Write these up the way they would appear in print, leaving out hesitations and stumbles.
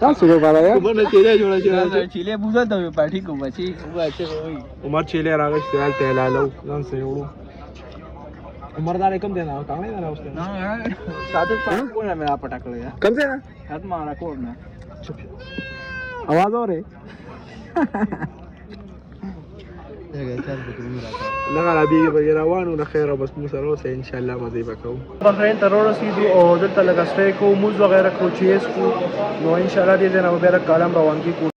تاسو به بالا یا کومه چیلې جوړه چیلې بوزل ته پټی کوم بچي واچې وای عمر چیلې راغی سیال ته لالو ځان سره وړو عمر دا کوم دی نه کاڼې نه راوسته نه ساده پټ کوونه مې پټا کړی کم ځای نه حد ما را کوړ نه आवाज हो रही لغه ربي وغیرہ وانو نه خیر بس مو سره اوسه ان شاء الله مزه وکاو بحرین ته ورسېدو او دلته لږ سټې کو موز وغیرہ کو چیز کو نو ان شاء الله دې نه به کالم روان کی کو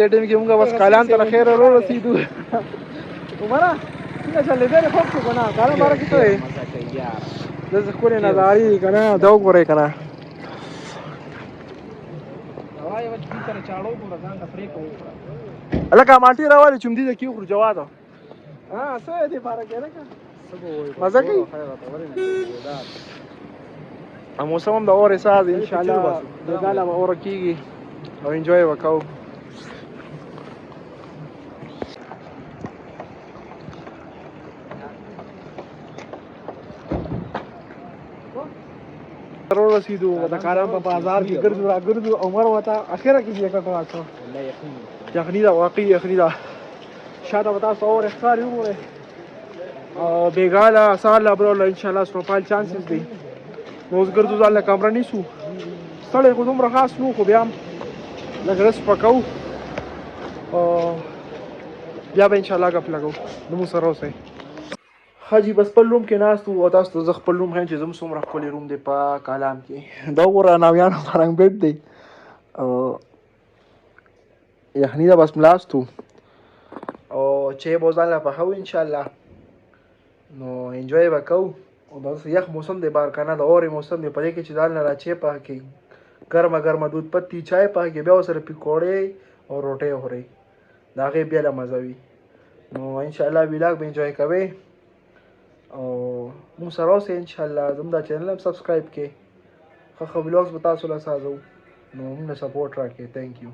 دې ټیم کې موږ بس کالان ته خیر ورو رسیدو عمره څنګه چلې دې خو څه کنه کار بار کې ته د ځکورې نظاری کنه دا وګورې کنه هواي و چې سره چاړو ګور ځان ته فری کوو الکه مالټي راوړې چوم دي کې خو جواد ها څه دې بار کې راکا مزه کوي موسم هم د اورې ساز ان شاء الله د داله به اور کیږي او انجوای وکاو ضرور رسیدو د کارام په بازار کې ګرځو را ګرځو عمر وتا اخره کې یې کټو راځو یخنی دا واقعي یخنی دا شاته وتا څور اختیار یو مره او بیګاله سال برول ان شاء الله سنوپال چانسز دی نو ګرځو ځل کمره نیسو سړی خو دومره خاص نو خو بیا لږ رس پکاو او بیا به ان شاء الله غف لګو نو سره اوسئ حاجی بس په روم کې ناستو او تاسو ته خپل روم هم چې زم څومره خپل روم دی په کالام کې دا وګوره ناویانو فرنګ بیت دی او یخنی دا بس ملاستو او چې بوزاله په هو ان شاء الله نو انجوای وکاو او دا یخ موسم دی بار کنه دا اوري موسم دی په دې کې چې دال نه راچې په کې ګرمه ګرمه دودھ پتی چای په کې بیا سره پکوړې او روټي اوري دا غي بیا له مزوي نو ان شاء الله ویلاګ به انجوای کوي او مو سره اوسه ان شاء الله زموږ د چینل هم سبسکرایب کړئ خو ویلاګز به تاسو له سازو نو موږ سپورټ راکړئ ثانک یو